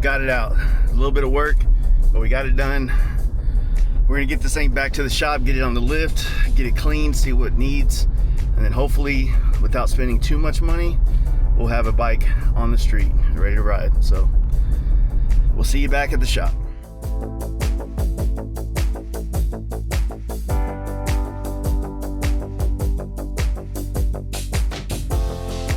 got it out. A little bit of work, but we got it done. We're gonna get this thing back to the shop, get it on the lift, get it clean, see what it needs, and then hopefully, without spending too much money, we'll have a bike on the street, ready to ride. So we'll see you back at the shop.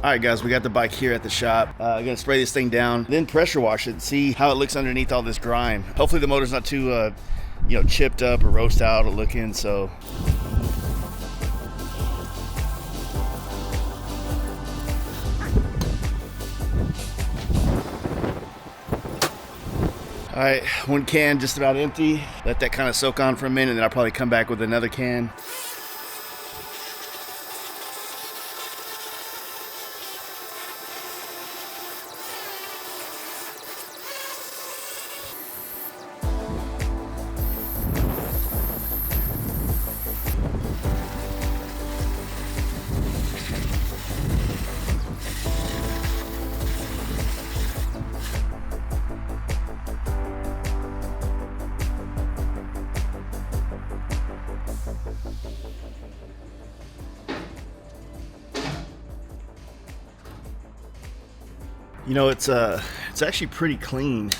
All right, guys, we got the bike here at the shop. I'm gonna spray this thing down, then pressure wash it, see how it looks underneath all this grime. Hopefully the motor's not too, chipped up or roast out or looking, so. All right, one can just about empty. Let that kind of soak on for a minute, and then I'll probably come back with another can. You know, it's actually pretty clean.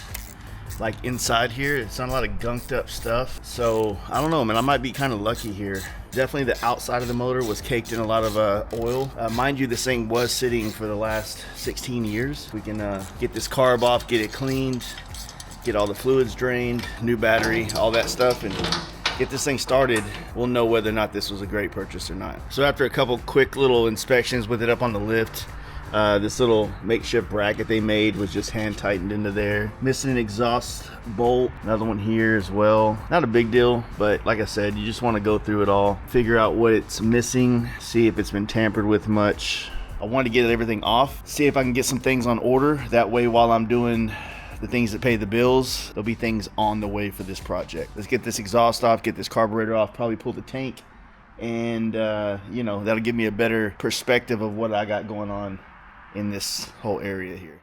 Like inside here, it's not a lot of gunked up stuff. So I don't know, man, I might be kind of lucky here. Definitely the outside of the motor was caked in a lot of oil. Mind you, this thing was sitting for the last 16 years. We can get this carb off, get it cleaned, get all the fluids drained, new battery, all that stuff, and get this thing started. We'll know whether or not this was a great purchase or not. So after a couple quick little inspections with it up on the lift, this little makeshift bracket they made was just hand tightened into there. Missing an exhaust bolt, another one here as well. Not a big deal, but like I said, you just want to go through it all, figure out what it's missing, see if it's been tampered with much. I wanted to get everything off, see if I can get some things on order. That way, while I'm doing the things that pay the bills, there'll be things on the way for this project. Let's get this exhaust off, get this carburetor off, probably pull the tank, and that'll give me a better perspective of what I got going on in this whole area here.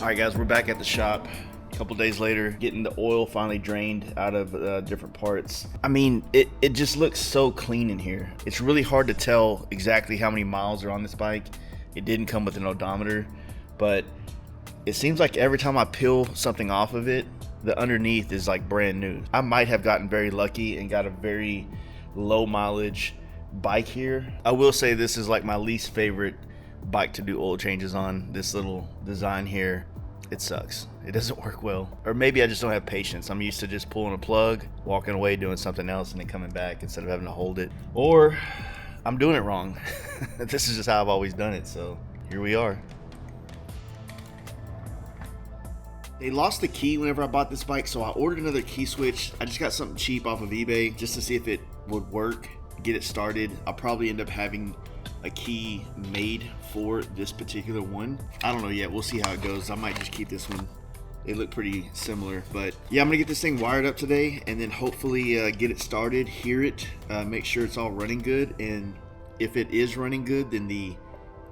All right, guys, we're back at the shop. A couple days later, getting the oil finally drained out of different parts. I mean, it just looks so clean in here. It's really hard to tell exactly how many miles are on this bike. It didn't come with an odometer, but it seems like every time I peel something off of it, the underneath is like brand new. I might have gotten very lucky and got a very low mileage bike here. I will say this is like my least favorite bike to do oil changes on. This little design here, it sucks. It doesn't work well. Or maybe I just don't have patience. I'm used to just pulling a plug, walking away, doing something else, and then coming back instead of having to hold it. Or I'm doing it wrong. This is just how I've always done it, so here we are. They lost the key whenever I bought this bike, so I ordered another key switch. I just got something cheap off of eBay just to see if it would work, get it started. I'll probably end up having a key made for this particular one. I don't know yet. We'll see how it goes. I might just keep this one. They look pretty similar, but yeah, I'm gonna get this thing wired up today and then hopefully get it started, hear it, make sure it's all running good. And if it is running good, then the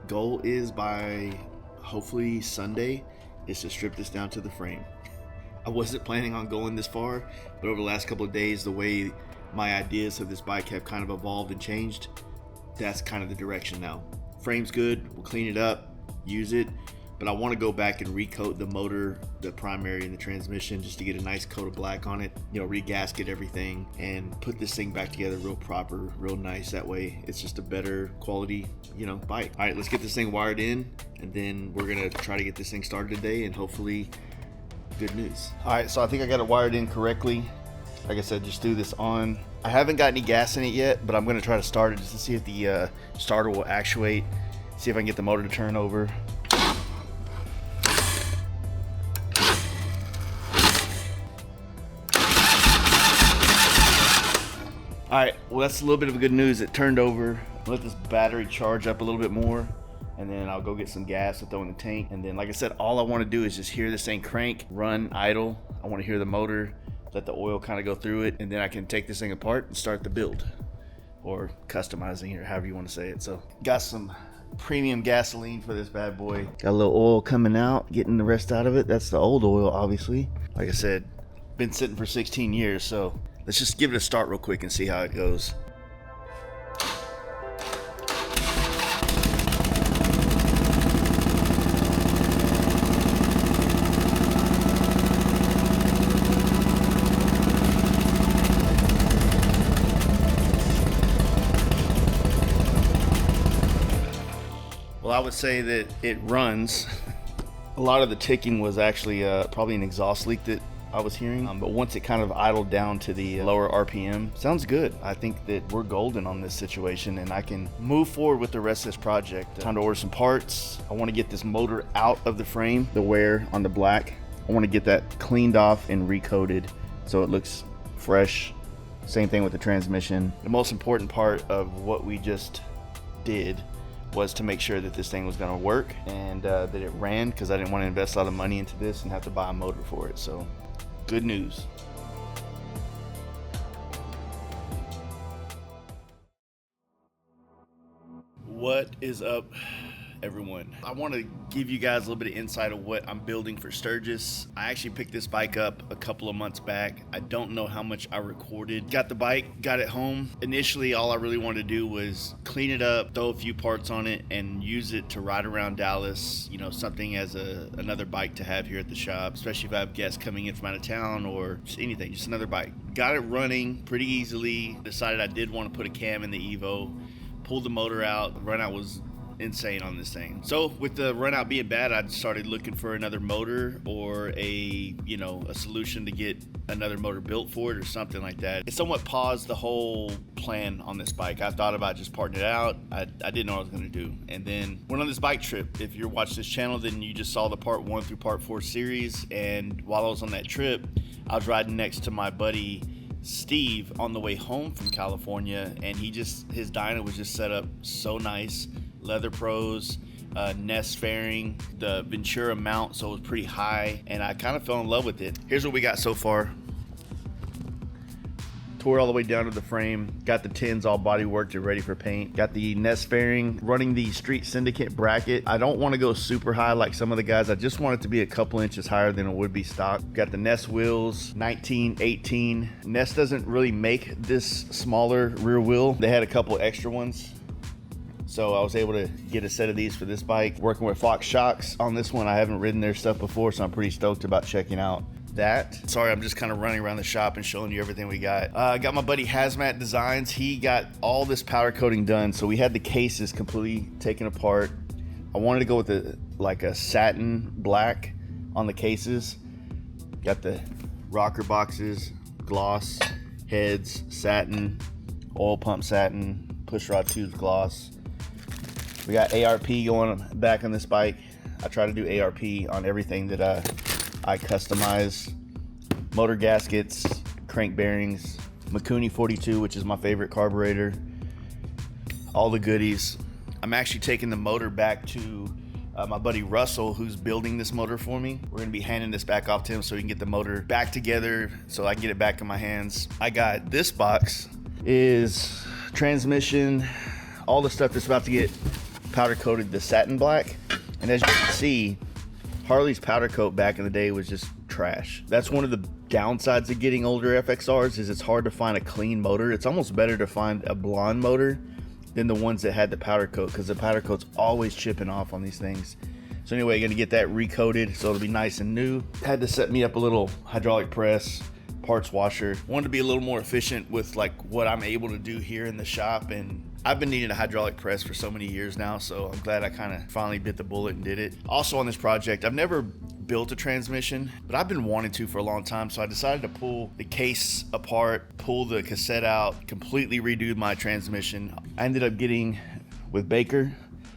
goal is by hopefully Sunday is to strip this down to the frame. I wasn't planning on going this far, but over the last couple of days, the way my ideas of this bike have kind of evolved and changed, that's kind of the direction now. Frame's good, we'll clean it up, use it, but I want to go back and recoat the motor, the primary, and the transmission just to get a nice coat of black on it, re-gasket everything and put this thing back together real proper, real nice. That way it's just a better quality, bike. All right, let's get this thing wired in, and then we're gonna try to get this thing started today and hopefully good news. All right, so I think I got it wired in correctly. Like I said, just threw this on. I haven't got any gas in it yet, but I'm gonna try to start it just to see if the starter will actuate, see if I can get the motor to turn over. All right, well, that's a little bit of good news. It turned over. Let this battery charge up a little bit more, and then I'll go get some gas to throw in the tank. And then, like I said, all I want to do is just hear this thing crank, run, idle. I want to hear the motor let the oil kind of go through it, and then I can take this thing apart and start the build, or customizing, or however you want to say it. So got some premium gasoline for this bad boy. Got a little oil coming out, getting the rest out of it. That's the old oil, obviously. Like I said, been sitting for 16 years, so let's just give it a start real quick and see how it goes. Well, I would say that it runs. A lot of the ticking was actually probably an exhaust leak that I was hearing, but once it kind of idled down to the lower RPM, sounds good. I think that we're golden on this situation, and I can move forward with the rest of this project. Time to order some parts. I want to get this motor out of the frame, the wear on the black. I want to get that cleaned off and recoated so it looks fresh. Same thing with the transmission. The most important part of what we just did was to make sure that this thing was going to work and that it ran, because I didn't want to invest a lot of money into this and have to buy a motor for it. So good news. What is up, everyone? I want to give you guys a little bit of insight of what I'm building for Sturgis. I actually picked this bike up a couple of months back. I don't know how much I recorded. Got the bike, got it home. Initially, all I really wanted to do was clean it up, throw a few parts on it, and use it to ride around Dallas. You know, something as another bike to have here at the shop, especially if I have guests coming in from out of town or just anything, just another bike. Got it running pretty easily. Decided I did want to put a cam in the Evo. Pulled the motor out. The run out was insane on this thing. So with the run out being bad, I started looking for another motor or a solution to get another motor built for it or something like that. It somewhat paused the whole plan on this bike. I thought about just parting it out. I didn't know what I was going to do. And then went on this bike trip. If you're watching this channel, then you just saw the part 1 through part 4 series. And while I was on that trip, I was riding next to my buddy Steve on the way home from California, and his dyno was just set up so nice. Leather pros, Ness fairing, the Ventura mount, so it was pretty high, and I kind of fell in love with it. Here's what we got so far. Tore all the way down to the frame, got the tins all body worked and ready for paint. Got the Ness fairing, running the Street Syndicate bracket. I don't want to go super high like some of the guys. I just want it to be a couple inches higher than it would be stock. Got the Ness wheels, 19, 18. Ness doesn't really make this smaller rear wheel. They had a couple extra ones, so I was able to get a set of these for this bike. Working with Fox Shocks on this one. I haven't ridden their stuff before, so I'm pretty stoked about checking out that. Sorry, I'm just kind of running around the shop and showing you everything we got. Got my buddy Hazmat Designs. He got all this powder coating done, so we had the cases completely taken apart. I wanted to go with a satin black on the cases. Got the rocker boxes, gloss, heads, satin, oil pump satin, pushrod tubes gloss. We got ARP going back on this bike. I try to do ARP on everything that I customize. Motor gaskets, crank bearings, Mikuni 42, which is my favorite carburetor. All the goodies. I'm actually taking the motor back to my buddy Russell, who's building this motor for me. We're gonna be handing this back off to him so he can get the motor back together so I can get it back in my hands. I got this box is transmission, all the stuff that's about to get powder coated, the satin black. And as you can see, Harley's powder coat back in the day was just trash. That's one of the downsides of getting older FXRs, is it's hard to find a clean motor. It's almost better to find a blonde motor than the ones that had the powder coat, because the powder coat's always chipping off on these things. So anyway, gonna get that recoated so it'll be nice and new. Had to set me up a little hydraulic press, parts washer. Wanted to be a little more efficient with like what I'm able to do here in the shop, and I've been needing a hydraulic press for so many years now, so I'm glad I kind of finally bit the bullet and did it. Also on this project, I've never built a transmission, but I've been wanting to for a long time, so I decided to pull the case apart, pull the cassette out, completely redo my transmission. I ended up getting with Baker,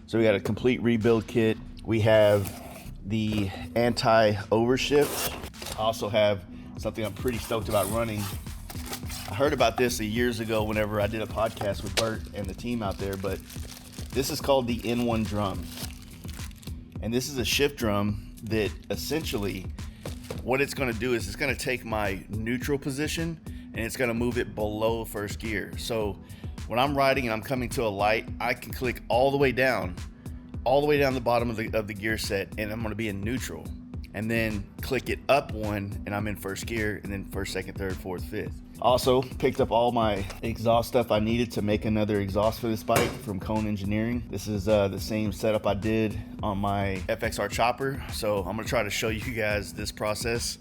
so we got a complete rebuild kit. We have the anti-overshift. I also have something I'm pretty stoked about running. I heard about this years ago whenever I did a podcast with Bert and the team out there, but this is called the N1 drum. And this is a shift drum that essentially, what it's going to do is it's going to take my neutral position and it's going to move it below first gear. So when I'm riding and I'm coming to a light, I can click all the way down the bottom of the gear set, and I'm going to be in neutral, and then click it up one and I'm in first gear, and then first, second, third, fourth, fifth. Also picked up all my exhaust stuff I needed to make another exhaust for this bike from Cone Engineering. This is the same setup I did on my FXR chopper, so I'm gonna try to show you guys this process.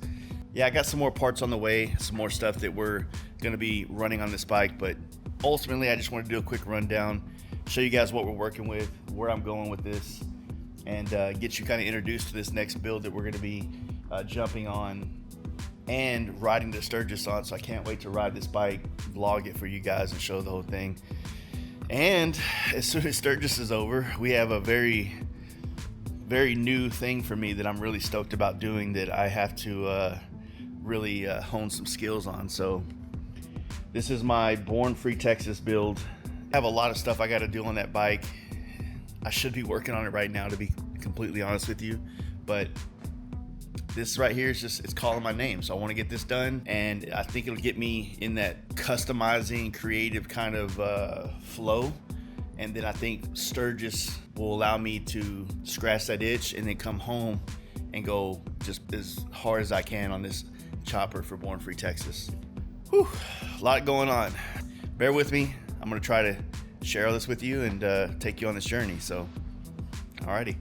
Yeah, I got some more parts on the way, some more stuff that we're gonna be running on this bike, but ultimately I just want to do a quick rundown, show you guys what we're working with, where I'm going with this, and get you kind of introduced to this next build that we're going to be jumping on and riding the Sturgis on. So I can't wait to ride this bike, vlog it for you guys, and show the whole thing. And as soon as Sturgis is over, we have a very new thing for me that I'm really stoked about doing, that I have to really hone some skills on. So this is my Born Free Texas build. I have a lot of stuff I got to do on that bike. I should be working on it right now, to be completely honest with you, but this right here is just, it's calling my name. So I want to get this done, and I think it'll get me in that customizing, creative kind of flow. And then I think Sturgis will allow me to scratch that itch and then come home and go just as hard as I can on this chopper for Born Free Texas. Whew, a lot going on. Bear with me. I'm going to try to share all this with you and take you on this journey. So, alrighty.